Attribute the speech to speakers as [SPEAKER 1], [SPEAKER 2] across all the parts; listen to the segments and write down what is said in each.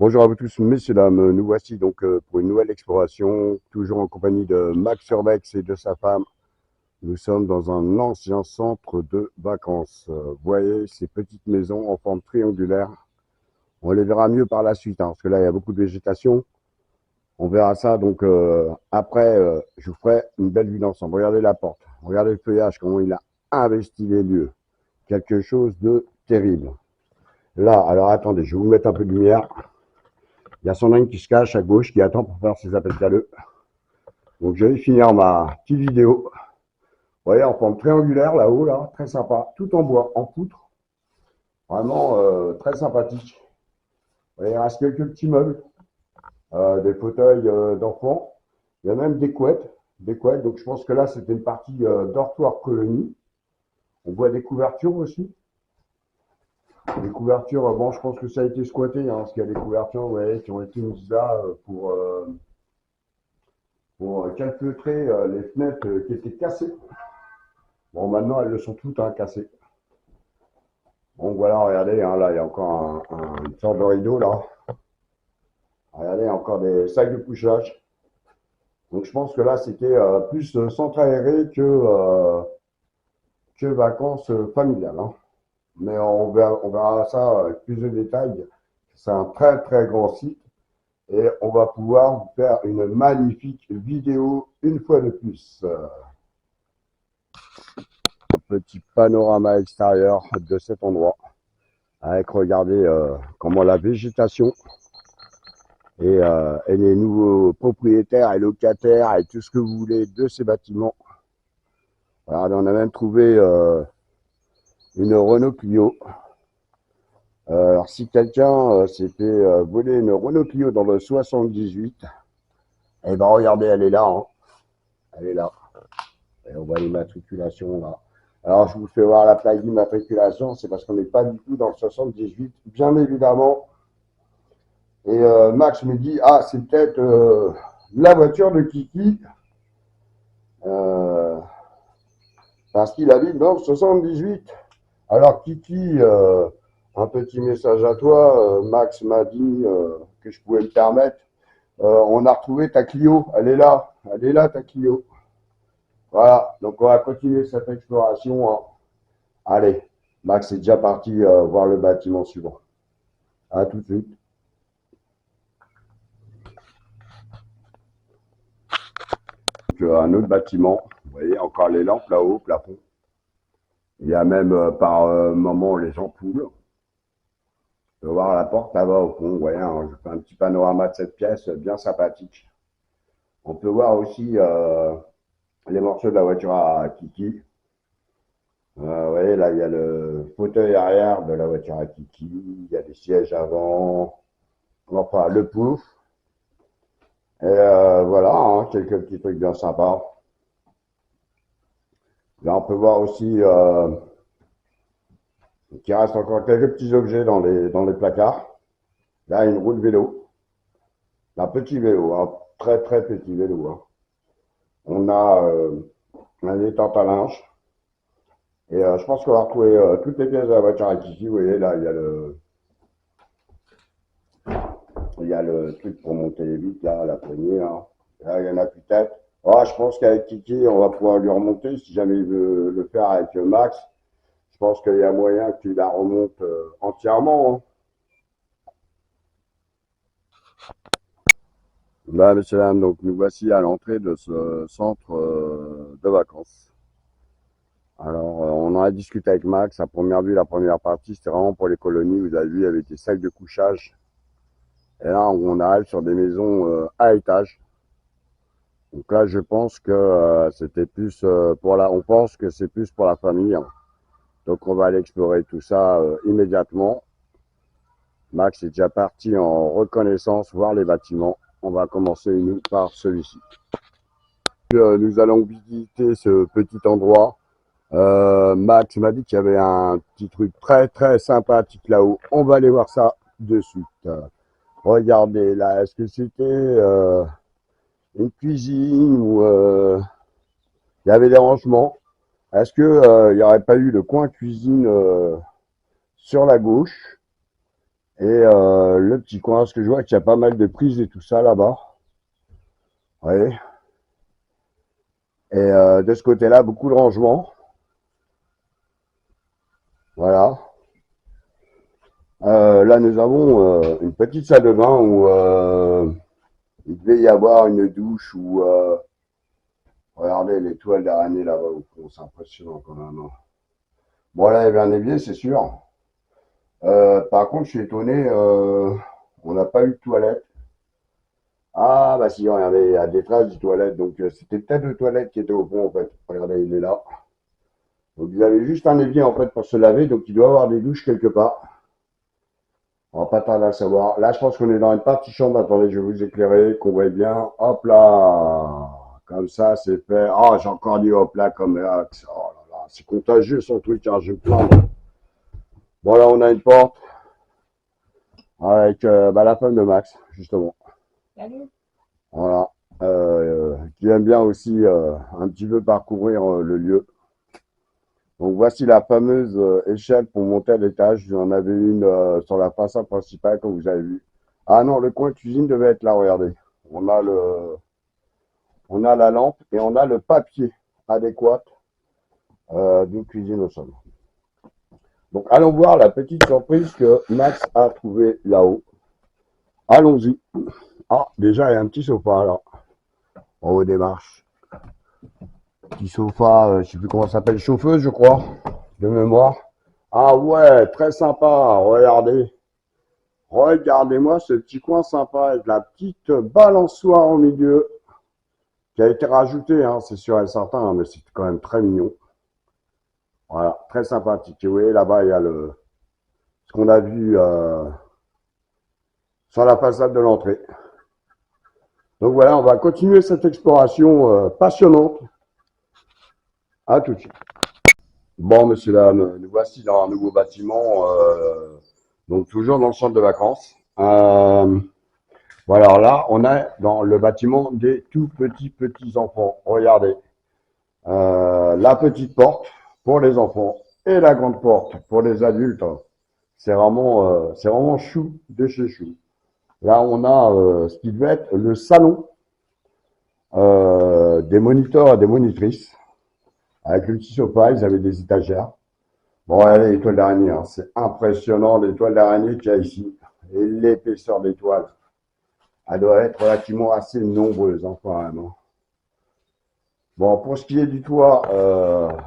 [SPEAKER 1] Bonjour à vous tous, messieurs, dames. Nous voici donc pour une nouvelle exploration, toujours en compagnie de Max Urbex et de sa femme. Nous sommes dans un ancien centre de vacances. Vous voyez ces petites maisons en forme triangulaire. On les verra mieux par la suite, parce que là, il y a beaucoup de végétation. On verra ça donc après, je vous ferai une belle vue d'ensemble. Regardez la porte, regardez le feuillage, comment il a investi les lieux. Quelque chose de terrible. Là, alors attendez, je vais vous mettre un peu de lumière. Il y a son âne qui se cache à gauche, qui attend pour faire ses appels caleux. Donc je vais finir ma petite vidéo. Vous voyez, en forme triangulaire là-haut, là, très sympa. Tout en bois, en poutre. Vraiment très sympathique. Vous voyez, il reste quelques petits meubles, des fauteuils d'enfants. Il y a même des couettes. Des couettes. Donc je pense que là, c'était une partie dortoir colonie. On voit des couvertures aussi. Des couvertures, bon, je pense que ça a été squatté, parce qu'il y a des couvertures, vous voyez, qui ont été mises là pour calfeutrer les fenêtres qui étaient cassées. Bon, maintenant, elles le sont toutes cassées. Donc voilà, regardez, là, il y a encore une sorte de rideau, là. Regardez, encore des sacs de couchage. Donc je pense que là, c'était plus centre aéré que vacances familiales. Mais on verra ça avec plus de détails. C'est un très, très grand site. Et on va pouvoir vous faire une magnifique vidéo une fois de plus. Petit panorama extérieur de cet endroit. Avec, regardez comment la végétation et les nouveaux propriétaires et locataires et tout ce que vous voulez de ces bâtiments. Regardez, on a même trouvé une Renault Clio. Alors si quelqu'un s'était volé une Renault Clio dans le 78, eh ben regardez, elle est là. Elle est là. Et on voit l'immatriculation là. Alors je vous fais voir la plaque d'immatriculation, c'est parce qu'on n'est pas du tout dans le 78, bien évidemment. Et Max me dit, ah, c'est peut-être la voiture de Kiki, euh, parce qu'il habite dans le 78. Alors Kiki, un petit message à toi, Max m'a dit que je pouvais me permettre. On a retrouvé ta Clio, elle est là ta Clio. Voilà, donc on va continuer cette exploration. Allez, Max est déjà parti voir le bâtiment suivant. À tout de suite. Donc, un autre bâtiment, vous voyez encore les lampes là-haut, plafond. Il y a même par moment les ampoules. On peut voir la porte là-bas au fond, vous voyez, je fais un petit panorama de cette pièce, bien sympathique. On peut voir aussi les morceaux de la voiture à Kiki. Vous voyez, là, il y a le fauteuil arrière de la voiture à Kiki, il y a des sièges avant, enfin, le pouf. Et voilà, quelques petits trucs bien sympas. Là, on peut voir aussi qu'il reste encore quelques petits objets dans les placards. Là, une roue de vélo. Un petit vélo, un très très petit vélo. On a un étante à linge. Et je pense qu'on va retrouver toutes les pièces de la voiture à Kiki. Vous voyez, là, il y a le truc pour monter vite, là, la poignée. Là, il y en a peut-être. Je pense qu'avec Kiki, on va pouvoir lui remonter si jamais il veut le faire avec Max. Je pense qu'il y a moyen que tu la remontes entièrement. Bah, messieurs, dames, donc nous voici à l'entrée de ce centre de vacances. Alors, on en a discuté avec Max. À première vue, la première partie, c'était vraiment pour les colonies. Vous avez vu, il y avait des sacs de couchage. Et là, on arrive sur des maisons à étage. Donc là, je pense que c'était plus on pense que c'est plus pour la famille. Donc, on va aller explorer tout ça immédiatement. Max est déjà parti en reconnaissance, voir les bâtiments. On va commencer, nous, par celui-ci. Nous allons visiter ce petit endroit. Max m'a dit qu'il y avait un petit truc très très sympathique là-haut. On va aller voir ça de suite. Regardez là, est-ce que c'était une cuisine ou il y avait des rangements? Est-ce que il n'y aurait pas eu le coin cuisine sur la gauche? Et le petit coin, ce que je vois qu'il y a pas mal de prises et tout ça là-bas. Oui. Et de ce côté-là, beaucoup de rangements. Voilà. Là, nous avons une petite salle de bain où il devait y avoir une douche où, regardez les toiles d'araignée là-bas au fond, c'est impressionnant quand même, hein. Bon, là, il y avait un évier, c'est sûr. Par contre, je suis étonné, on n'a pas eu de toilette. Ah, bah si, regardez, il y a des traces de toilettes, donc c'était peut-être le toilette qui était au fond en fait. Regardez, il est là. Donc vous avez juste un évier en fait pour se laver, donc il doit y avoir des douches quelque part. On va pas tarder à le savoir. Là, je pense qu'on est dans une partie chambre. Attendez, je vais vous éclairer, qu'on voit bien. Hop là. Comme ça, c'est fait. Ah, j'ai encore dit hop là, comme là. Oh là là, c'est contagieux son truc, hein, je vais me plaindre. Bon, là, on a une porte avec bah, la femme de Max, justement.
[SPEAKER 2] Salut.
[SPEAKER 1] Voilà. Qui aime bien aussi un petit peu parcourir le lieu. Donc voici la fameuse échelle pour monter à l'étage. J'en avais une sur la façade principale, comme vous avez vu. Ah non, le coin cuisine devait être là, regardez. On a le, on a la lampe et on a le papier adéquat d'une cuisine au sol. Donc allons voir la petite surprise que Max a trouvée là-haut. Allons-y. Ah, déjà, il y a un petit sofa là, en haut des marches. Petit sofa, je ne sais plus comment ça s'appelle, chauffeuse, je crois, de mémoire. Ah ouais, très sympa, regardez. Regardez-moi ce petit coin sympa avec la petite balançoire au milieu qui a été rajoutée, hein, c'est sûr et certain, hein, mais c'est quand même très mignon. Voilà, très sympathique. Et oui, là-bas, il y a ce qu'on a vu sur la façade de l'entrée. Donc voilà, on va continuer cette exploration passionnante. À tout de suite. Bon, monsieur, dames, nous voici dans un nouveau bâtiment, donc toujours dans le centre de vacances. Voilà, alors là, on est dans le bâtiment des tout petits enfants. Regardez, la petite porte pour les enfants et la grande porte pour les adultes. C'est vraiment chou de chez chou. Là, on a ce qui devait être le salon des moniteurs et des monitrices. Avec le petit sofa, ils avaient des étagères. Bon, regardez les toiles d'araignée, hein. C'est impressionnant les toiles d'araignée qu'il y a ici. Et l'épaisseur des toiles. Elle doit être relativement assez nombreuse, hein, quand même, hein. Bon, pour ce qui est du toit,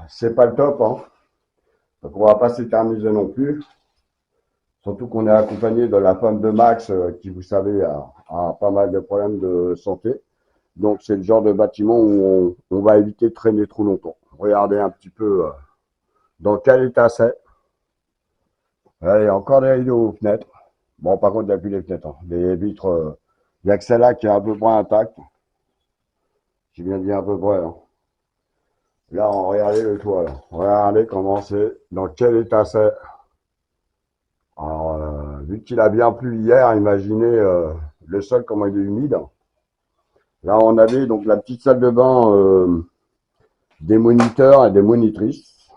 [SPEAKER 1] c'est pas le top, hein. Donc on va pas s'éterniser non plus. Surtout qu'on est accompagné de la femme de Max, qui, vous savez, a pas mal de problèmes de santé. Donc c'est le genre de bâtiment où on va éviter de traîner trop longtemps. Regardez un petit peu dans quel état c'est. Allez, encore des rideaux aux fenêtres. Bon, par contre, il n'y a plus les fenêtres, hein. Les vitres, il n'y a que celle-là qui est à peu près intacte. J'ai bien dit à peu près, hein. Là, regardez le toit, là. Regardez comment c'est, dans quel état c'est. Alors, vu qu'il a bien plu hier, imaginez le sol comment il est humide. Là, on avait donc la petite salle de bain des moniteurs et des monitrices.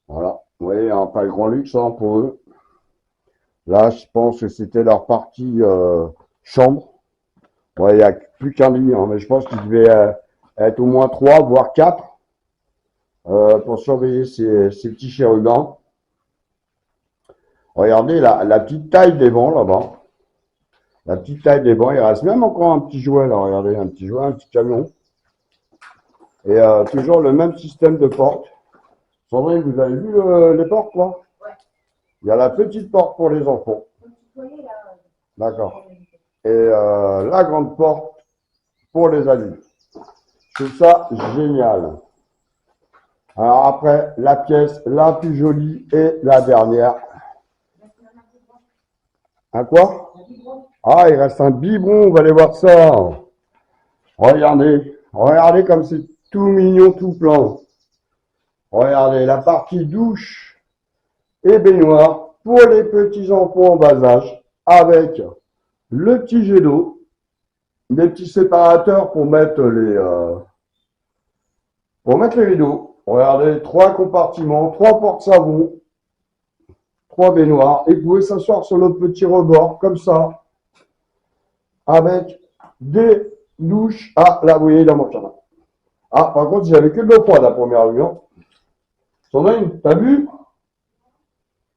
[SPEAKER 1] Voilà. Vous voyez, hein, pas le grand luxe, hein, pour eux. Là, je pense que c'était leur partie chambre. Ouais, il n'y a plus qu'un lit, hein, mais je pense qu'il devait être au moins trois, voire quatre, pour surveiller ces petits chérubins. Regardez la petite taille des bancs là-bas. La petite taille des bancs, il reste même encore un petit jouet là, regardez, un petit jouet, un petit camion. Et toujours le même système de porte. Sandrine, vous avez vu les portes là?
[SPEAKER 2] Ouais.
[SPEAKER 1] Il y a la petite porte pour les enfants. D'accord. Et la grande porte pour les adultes. Je trouve ça génial. Alors après, la pièce la plus jolie et la dernière. Un quoi? Ah, il reste un biberon, on va aller voir ça. Regardez, regardez comme c'est tout mignon, tout plein. Regardez, la partie douche et baignoire pour les petits enfants en bas âge, avec le petit jet d'eau, des petits séparateurs pour mettre les rideaux. Regardez, trois compartiments, trois portes savon. 3 baignoires. Et vous pouvez s'asseoir sur le petit rebord, comme ça, avec des douches à la bouillie dans mon jardin. Ah, par contre, j'avais que de l'eau froide la première vue. Hein. Sandrine, t'as vu?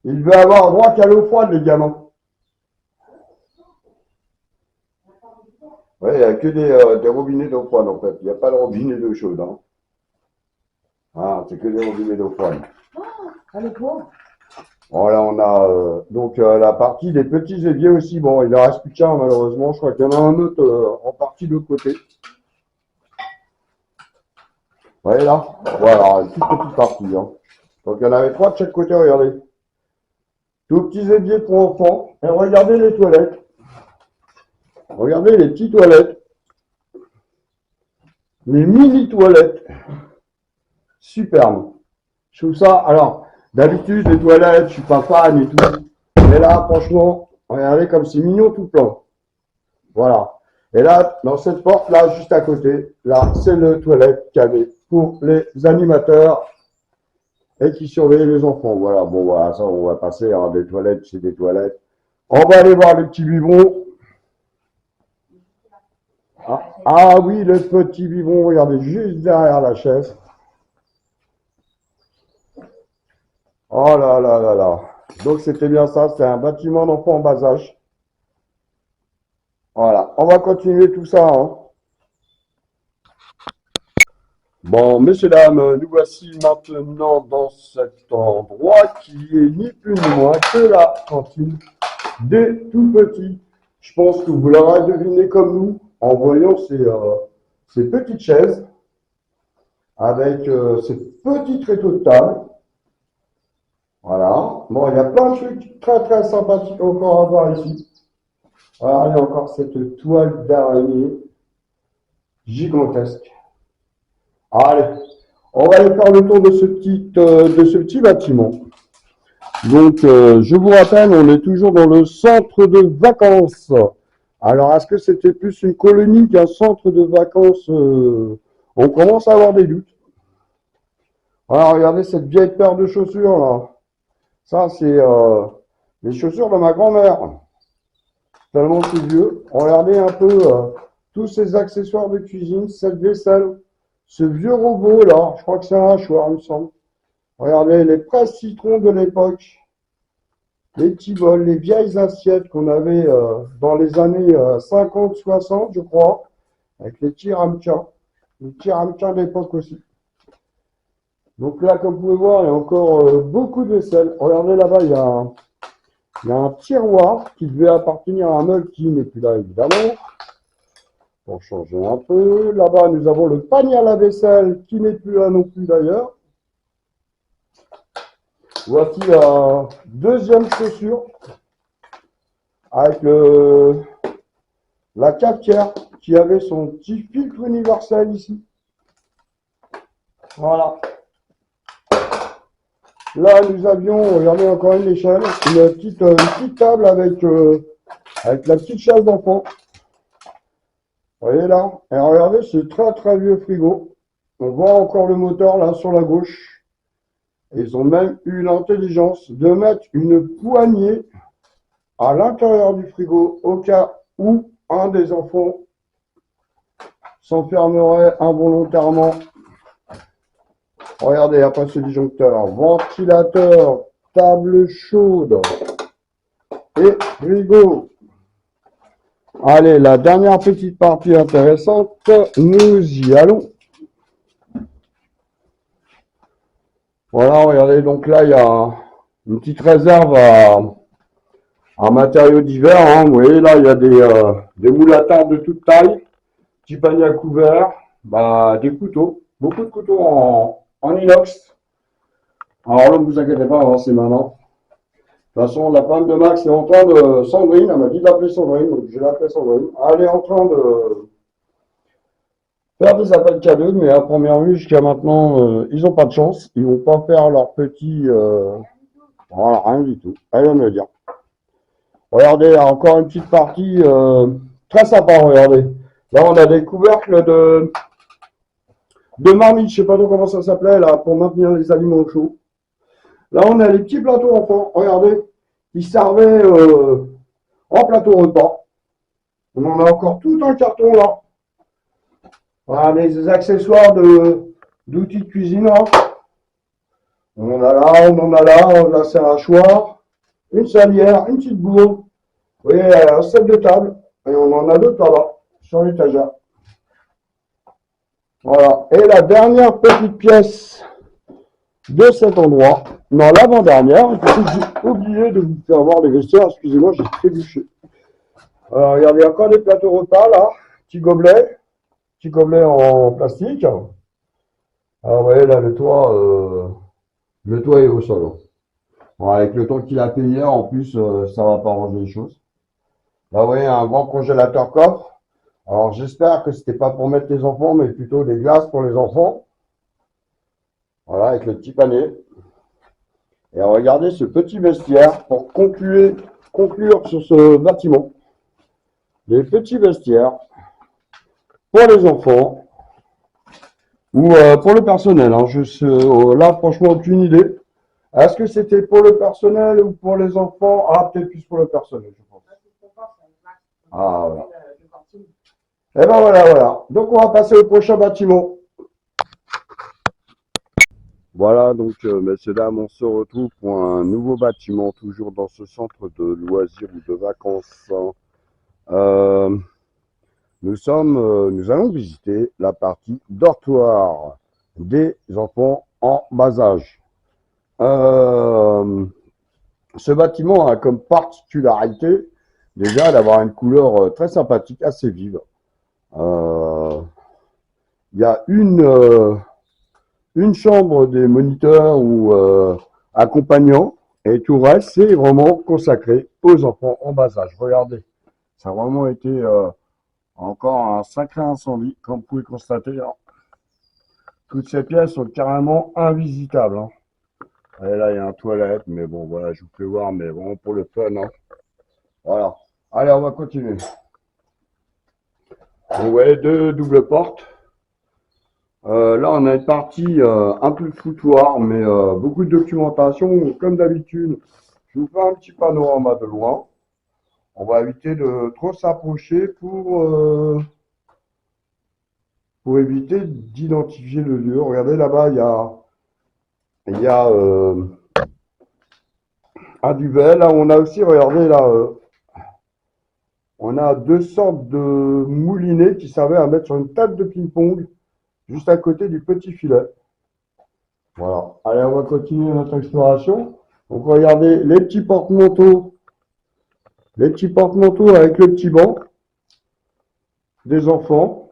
[SPEAKER 1] Il veut avoir droit qu'à l'eau froide, les gamins. Oui, il n'y a que des robinets d'eau froide, en fait. Il n'y a pas de robinet d'eau chaude. Hein. Ah, c'est que des robinets d'eau froide.
[SPEAKER 2] Allez, quoi?
[SPEAKER 1] Voilà, on a donc la partie des petits éviers aussi. Bon, il ne reste plus qu'un, malheureusement. Je crois qu'il y en a un autre en partie de l'autre côté. Vous voyez là? Voilà, une toute petite partie. Hein. Donc, il y en avait 3 de chaque côté, regardez. Tout petits éviers pour enfants. Et regardez les toilettes. Regardez les petites toilettes. Les mini toilettes. Superbe. Je trouve ça, alors, d'habitude, les toilettes, je suis pas fan et tout. Mais là, franchement, regardez comme c'est mignon tout plein. Voilà. Et là, dans cette porte-là, juste à côté, là, c'est le toilette qu'il y avait pour les animateurs et qui surveillent les enfants. Voilà, bon, voilà, ça, on va passer, hein, des toilettes, c'est des toilettes. On va aller voir les petits biberons. Ah oui, le petit biberon, regardez, juste derrière la chaise. Oh là là là là. Donc c'était bien ça, c'est un bâtiment d'enfants en bas âge. Voilà, on va continuer tout ça. Hein. Bon, messieurs, dames, nous voici maintenant dans cet endroit qui est ni plus ni moins que la cantine des tout petits. Je pense que vous l'aurez deviné comme nous en voyant ces petites chaises avec ces petits tréteaux de table. Voilà. Bon, il y a plein de trucs très très sympathiques encore à voir ici. Regardez encore cette toile d'araignée gigantesque. Allez, on va aller faire le tour de ce petit bâtiment. Donc, je vous rappelle, on est toujours dans le centre de vacances. Alors, est-ce que c'était plus une colonie qu'un centre de vacances? On commence à avoir des doutes. Alors, regardez cette vieille paire de chaussures là. Ça, c'est les chaussures de ma grand-mère. Tellement c'est vieux. Regardez un peu tous ces accessoires de cuisine, cette vaisselle, ce vieux robot là. Je crois que c'est un hachoir, il me semble. Regardez les presses citrons de l'époque. Les petits bols, les vieilles assiettes qu'on avait dans les années 50-60, je crois, avec les petits ramequins. Les petits ramequins d'époque aussi. Donc là, comme vous pouvez voir, il y a encore beaucoup de vaisselle. Regardez là-bas, il y a un tiroir qui devait appartenir à un meuble qui n'est plus là, évidemment. Pour changer un peu. Là-bas, nous avons le panier à la vaisselle qui n'est plus là non plus d'ailleurs. Voici la deuxième chaussure avec la cafetière qui avait son petit filtre universel ici. Voilà. Là, nous avions, regardez encore une échelle, une petite table avec la petite chaise d'enfant. Vous voyez là? Et regardez, c'est très très vieux frigo. On voit encore le moteur là sur la gauche. Ils ont même eu l'intelligence de mettre une poignée à l'intérieur du frigo au cas où un des enfants s'enfermerait involontairement. Regardez, après ce disjoncteur, ventilateur, table chaude et frigo. Allez, la dernière petite partie intéressante, nous y allons. Voilà, regardez, donc là, il y a une petite réserve à matériaux divers. Hein. Vous voyez, là, il y a des moules à table de toute taille, petit panier à couvert, des couteaux, beaucoup de couteaux en inox. Alors là, ne vous inquiétez pas, hein, c'est maintenant. De toute façon, la femme de Max est en train de... Sandrine, elle m'a dit d'appeler Sandrine, donc je l'ai appelée Sandrine. Elle est en train de faire des appels cadeaux, mais à première vue, jusqu'à maintenant, ils n'ont pas de chance. Ils ne vont pas faire leur petit... Voilà, rien du tout. Elle vient de me dire. Regardez, il y a encore une petite partie très sympa, regardez. Là, on a des couvercles de marmite, je ne sais pas trop comment ça s'appelait, là, pour maintenir les aliments chauds. Là, on a les petits plateaux enfants, regardez, qui servaient en plateau repas. On en a encore tout un carton là. Voilà, les accessoires d'outils de cuisine là. On en a là, on en a là, on a un sérachoir, une salière, une petite bourre, oui, un set de table, et on en a d'autres là-bas, sur l'étagère. Voilà. Et la dernière petite pièce de cet endroit, non, l'avant-dernière, j'ai oublié de vous faire voir les vestiaires, excusez-moi, j'ai trébuché. Alors, regardez, il y a encore des plateaux repas là, petits gobelets en plastique. Alors, vous voyez là, le toit est au sol. Bon, avec le temps qu'il a fait hier, en plus, ça va pas arranger les choses. Là, vous voyez, un grand congélateur coffre. Alors, j'espère que c'était pas pour mettre les enfants, mais plutôt des glaces pour les enfants. Voilà, avec le petit panier. Et regardez ce petit vestiaire pour conclure sur ce bâtiment. Des petits vestiaires pour les enfants ou pour le personnel. Hein. Là, franchement, aucune idée. Est-ce que c'était pour le personnel ou pour les enfants? Ah, peut-être plus pour le personnel, je pense. Ah, voilà. Et ben voilà. Donc, on va passer au prochain bâtiment. Voilà, donc, messieurs, dames, on se retrouve pour un nouveau bâtiment, toujours dans ce centre de loisirs ou de vacances. Nous allons visiter la partie dortoir des enfants en bas âge. Ce bâtiment a comme particularité déjà d'avoir une couleur très sympathique, assez vive. Il y a une chambre des moniteurs ou accompagnants et tout le reste, c'est vraiment consacré aux enfants en bas âge. Regardez, ça a vraiment été encore un sacré incendie, comme vous pouvez constater. Hein. Toutes ces pièces sont carrément invisitables. Hein. Et là, il y a une toilette, mais bon, voilà, je vous fais voir, mais vraiment pour le fun. Hein. Voilà. Allez, on va continuer. Vous voyez deux doubles portes. Là, on a une partie un peu foutoir, mais beaucoup de documentation. Comme d'habitude, je vous fais un petit panorama de loin. On va éviter de trop s'approcher pour éviter d'identifier le lieu. Regardez là-bas, il y a un duvet. Là, on a aussi, regardez là, on a deux sortes de moulinets qui servaient à mettre sur une table de ping-pong, juste à côté du petit filet. Voilà. Allez, on va continuer notre exploration. Donc, regardez les petits porte-manteaux avec le petit banc des enfants.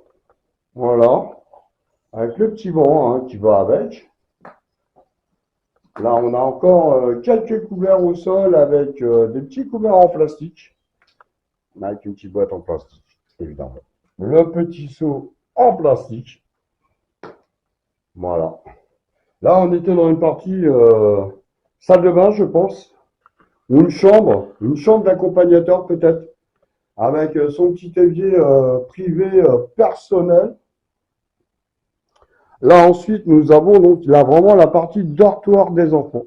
[SPEAKER 1] Voilà. Avec le petit banc hein, qui va avec. Là, on a encore quelques couverts au sol avec des petits couverts en plastique. Avec une petite boîte en plastique, évidemment. Le petit seau en plastique. Voilà. Là, on était dans une partie salle de bain, je pense. Ou une chambre d'accompagnateur peut-être. Avec son petit évier privé personnel. Là, ensuite, nous avons donc là vraiment la partie dortoir des enfants.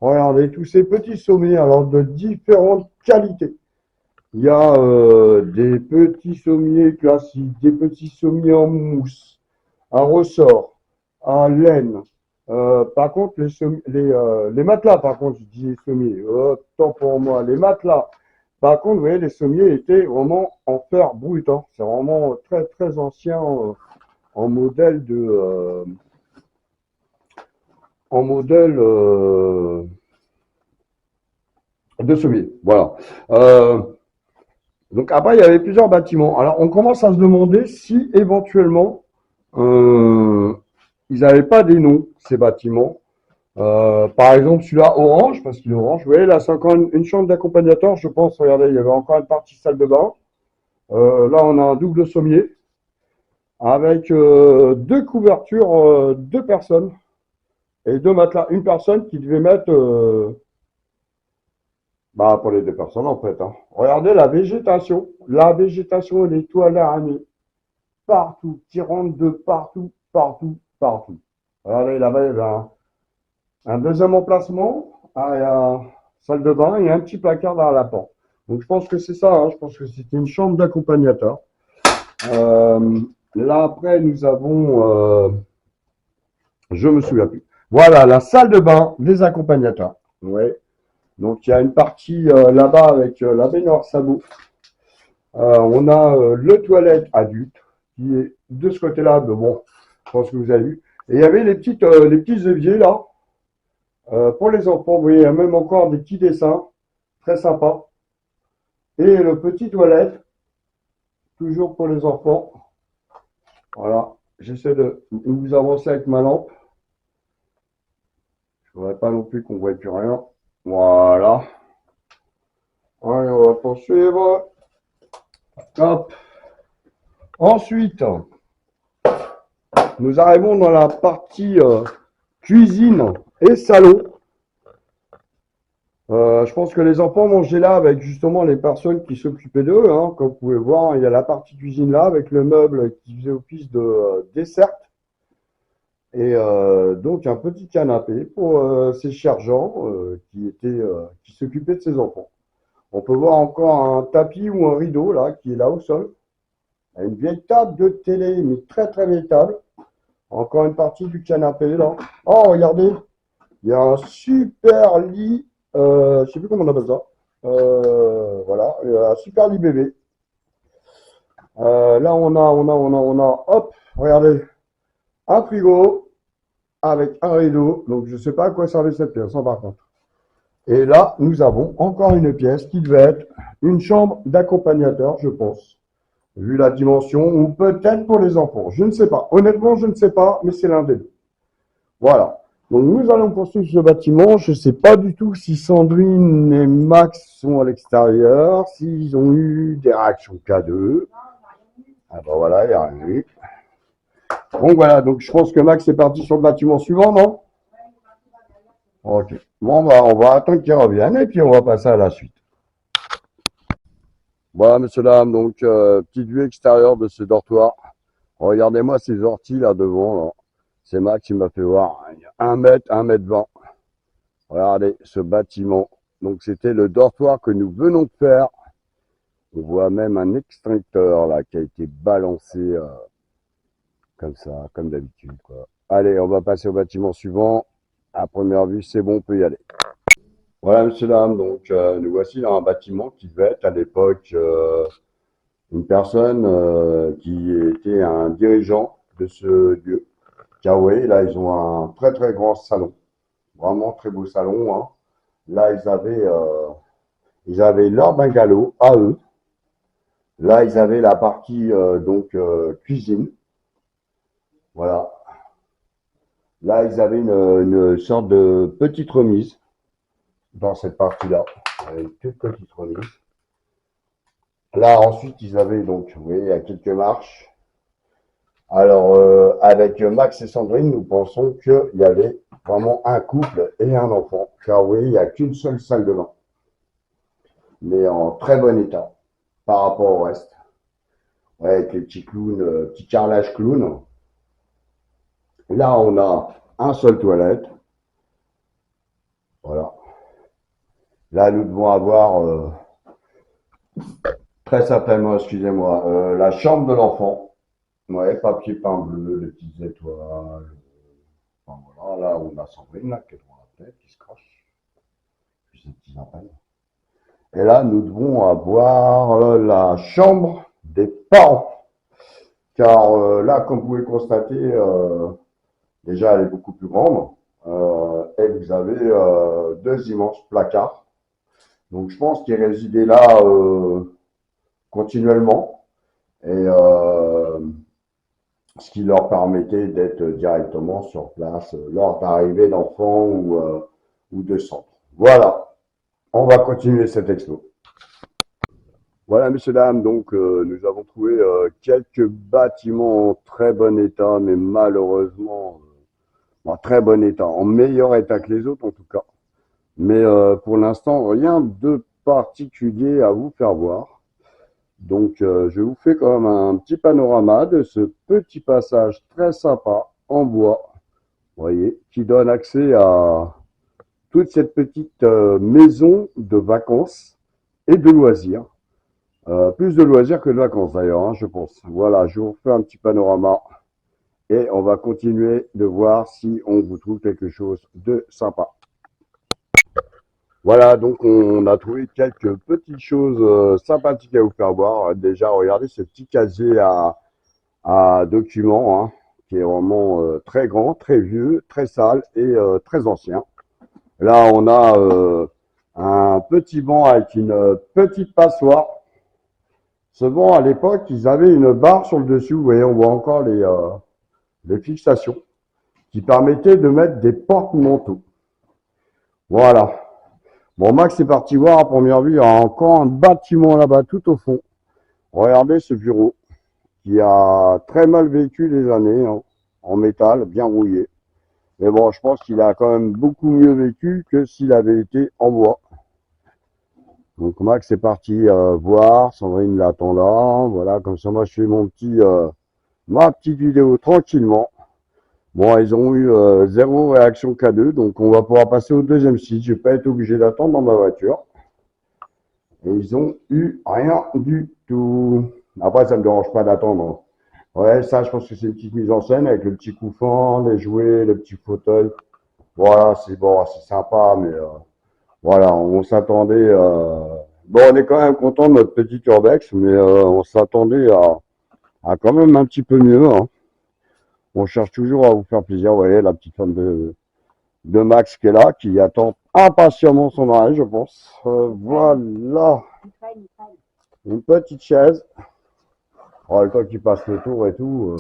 [SPEAKER 1] Regardez tous ces petits sommiers, alors de différentes qualités. Il y a des petits sommiers classiques, des petits sommiers en mousse, à ressort, à laine. Par contre, les matelas, par contre, je dis les sommiers, tant pour moi, les matelas. Par contre, vous voyez, les sommiers étaient vraiment en fer brut. Hein. C'est vraiment très, très ancien en modèle de sommier. Voilà. Donc après, il y avait plusieurs bâtiments. Alors, on commence à se demander si éventuellement ils n'avaient pas des noms, ces bâtiments. Par exemple, celui-là, orange, parce qu'il est orange. Vous voyez, là, c'est encore une chambre d'accompagnateur, je pense. Regardez, il y avait encore une partie salle de bain. Là, on a un double sommier avec deux couvertures, deux personnes et deux matelas. Une personne qui devait mettre pour les deux personnes, en fait. Hein. Regardez la végétation. La végétation et les toiles araignées. Partout. Qui rentrent de partout, partout, partout. Regardez là-bas, il y avait Un deuxième emplacement, salle de bain et un petit placard derrière la porte. Donc je pense que c'est ça, hein. Je pense que c'était une chambre d'accompagnateur. Euh, Là après, nous avons, je me souviens plus. Voilà, la salle de bain des accompagnateurs. Ouais. Donc il y a une partie là-bas avec la baignoire sabot. On a le toilette adulte qui est de ce côté-là. Mais bon, je pense que vous avez vu. Et il y avait les petits éviers là pour les enfants. Vous voyez, il y a même encore des petits dessins très sympas. Et le petit toilette, toujours pour les enfants. Voilà, j'essaie de vous avancer avec ma lampe. Je ne voudrais pas non plus qu'on ne voit plus rien. Voilà. Allez, on va poursuivre. Hop. Ensuite, nous arrivons dans la partie cuisine et salon. Je pense que les enfants mangeaient là avec justement les personnes qui s'occupaient d'eux, hein. Comme vous pouvez voir, il y a la partie cuisine là avec le meuble qui faisait office de dessert. Et donc un petit canapé pour ces chers gens qui s'occupaient de ces enfants. On peut voir encore un tapis ou un rideau là qui est là au sol. Une vieille table de télé, mais très très vieille table. Encore une partie du canapé là. Oh, regardez, il y a un super lit, je ne sais plus comment on appelle ça. Voilà, un super lit bébé. Là, hop, regardez, un frigo avec un rideau. Donc, je ne sais pas à quoi servait cette pièce, hein, par contre. Et là, nous avons encore une pièce qui devait être une chambre d'accompagnateur, je pense, vu la dimension, ou peut-être pour les enfants. Je ne sais pas. Honnêtement, je ne sais pas, mais c'est l'un des deux. Voilà. Donc nous allons construire ce bâtiment. Je ne sais pas du tout si Sandrine et Max sont à l'extérieur, s'ils ont eu des réactions K2. Ah ben voilà, il n'y a rien eu. Donc voilà, donc je pense que Max est parti sur le bâtiment suivant, non? Ok. Bon, bah, on va attendre qu'il revienne et puis on va passer à la suite. Voilà, monsieur, dame, donc petite vue extérieure de ce dortoir. Regardez-moi ces orties là devant, là. C'est Max qui m'a fait voir. Il y a 1 mètre, 1 m 20. Regardez ce bâtiment. Donc c'était le dortoir que nous venons de faire. On voit même un extincteur là qui a été balancé comme ça, comme d'habitude, quoi. Allez, on va passer au bâtiment suivant. À première vue, c'est bon, on peut y aller. Voilà, monsieur, dame, donc nous voici dans un bâtiment qui devait être à l'époque une personne qui était un dirigeant de ce lieu. Car oui, là, ils ont un très très grand salon. Vraiment très beau salon, hein. Là, ils avaient leur bungalow à eux. Là, ils avaient la partie cuisine. Voilà. Là, ils avaient une sorte de petite remise dans cette partie-là. Une toute petite remise. Là, ensuite, ils avaient donc, vous voyez, il y a quelques marches. Alors, avec Max et Sandrine, nous pensons qu'il y avait vraiment un couple et un enfant. Car oui, il n'y a qu'une seule salle de bain. Mais en très bon état par rapport au reste. Ouais, avec les petits clowns, petits carrelages clowns. Là, on a un seul toilette. Voilà. Là, nous devons avoir très certainement, excusez-moi, la chambre de l'enfant. Ouais, papier peint bleu, les petites étoiles. Enfin, voilà, là, on a Sandrine là, qui est devant la tête, qui se crache. Puis ses petits appels. Et là, nous devons avoir la chambre des parents. Car là, comme vous pouvez constater, déjà, elle est beaucoup plus grande. Et vous avez 2 immenses placards. Donc, je pense qu'ils résidaient là continuellement. Et ce qui leur permettait d'être directement sur place lors d'arrivée d'enfants ou de centres. Voilà, on va continuer cette expo. Voilà, messieurs, dames, donc nous avons trouvé quelques bâtiments en très bon état, mais malheureusement en très bon état, en meilleur état que les autres en tout cas. Mais pour l'instant, rien de particulier à vous faire voir. Donc je vous fais quand même un petit panorama de ce petit passage très sympa en bois vous voyez, qui donne accès à toute cette petite maison de vacances et de loisirs. Plus de loisirs que de vacances d'ailleurs, hein, je pense. Voilà, je vous refais un petit panorama et on va continuer de voir si on vous trouve quelque chose de sympa. Voilà, donc on a trouvé quelques petites choses sympathiques à vous faire voir. Déjà, regardez ce petit casier à documents, hein, qui est vraiment très grand, très vieux, très sale et très ancien. Là, on a un petit banc avec une petite passoire. Ce banc, à l'époque, ils avaient une barre sur le dessus. Vous voyez, on voit encore les fixations qui permettaient de mettre des porte-manteaux. Voilà. Bon, Max est parti voir à première vue. Il y a encore un bâtiment là-bas tout au fond. Regardez ce bureau qui a très mal vécu les années, hein, en métal, bien rouillé. Mais bon, je pense qu'il a quand même beaucoup mieux vécu que s'il avait été en bois. Donc Max est parti voir, Sandrine l'attend là. Voilà, comme ça moi je fais ma petite vidéo tranquillement. Bon, ils ont eu zéro réaction K2, donc on va pouvoir passer au deuxième site. Je vais pas être obligé d'attendre dans ma voiture. Et ils ont eu rien du tout. Après, ça me dérange pas d'attendre. Ouais, ça, je pense que c'est une petite mise en scène avec le petit couffin, les jouets, le petit fauteuil. Voilà, c'est bon, c'est sympa, mais voilà, on s'attendait. Bon, on est quand même content de notre petit urbex, mais on s'attendait à quand même un petit peu mieux, hein. On cherche toujours à vous faire plaisir. Vous voyez, la petite femme de Max qui est là, qui attend impatiemment son mariage, je pense. Voilà, une petite chaise. Oh, le temps qu'il passe le tour et tout.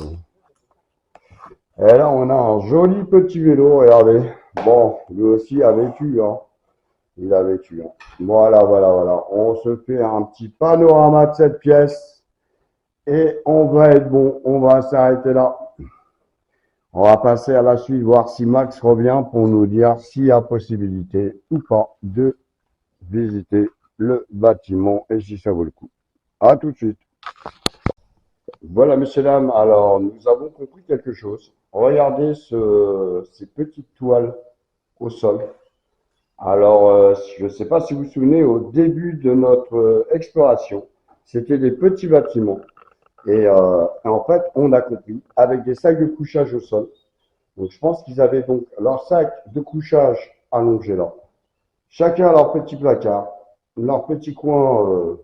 [SPEAKER 1] Et là, on a un joli petit vélo, regardez. Bon, lui aussi a vécu, hein. Il a vécu, hein. Voilà, voilà, voilà. On se fait un petit panorama de cette pièce et on va être bon. On va s'arrêter là. On va passer à la suite, voir si Max revient pour nous dire s'il y a possibilité ou pas de visiter le bâtiment et si ça vaut le coup. À tout de suite. Voilà, messieurs, dames, alors nous avons compris quelque chose. Regardez ces petites toiles au sol. Alors, je ne sais pas si vous vous souvenez, au début de notre exploration, c'était des petits bâtiments. Et en fait, on a compris, avec des sacs de couchage au sol. Donc, je pense qu'ils avaient donc leur sac de couchage allongé là. Chacun leur petit placard, leur petit coin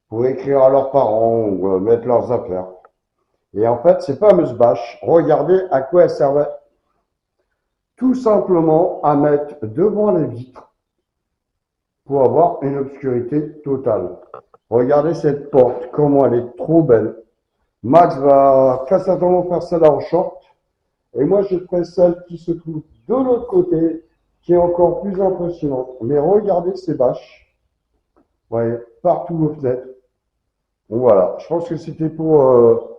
[SPEAKER 1] pour écrire à leurs parents ou mettre leurs affaires. Et en fait, ces fameuses bâches, regardez à quoi elles servaient. Tout simplement à mettre devant les vitres pour avoir une obscurité totale. Regardez cette porte, comment elle est trop belle. Max va très certainement faire celle-là en short. Et moi, je ferai celle qui se trouve de l'autre côté, qui est encore plus impressionnante. Mais regardez ces bâches. Vous voyez, partout aux fenêtres. Bon, voilà, je pense que c'était pour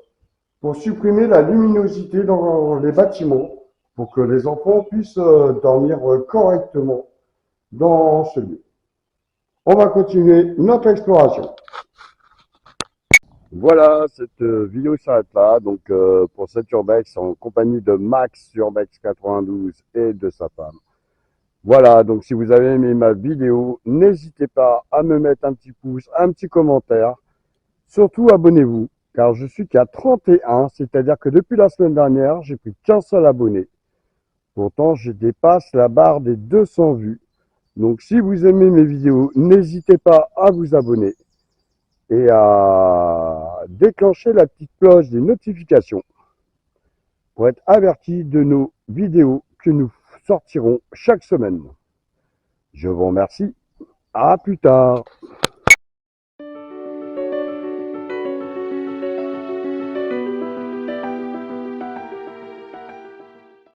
[SPEAKER 1] supprimer la luminosité dans les bâtiments, pour que les enfants puissent dormir correctement dans ce lieu. On va continuer notre exploration. Voilà, cette vidéo s'arrête là. Donc, pour cet urbex, en compagnie de Max Urbex 92 et de sa femme. Voilà, donc si vous avez aimé ma vidéo, n'hésitez pas à me mettre un petit pouce, un petit commentaire. Surtout, abonnez-vous, car je suis qu'à 31, c'est-à-dire que depuis la semaine dernière, j'ai pris qu'un seul abonné. Pourtant, je dépasse la barre des 200 vues. Donc, si vous aimez mes vidéos, n'hésitez pas à vous abonner et à déclencher la petite cloche des notifications pour être averti de nos vidéos que nous sortirons chaque semaine. Je vous remercie. À plus tard.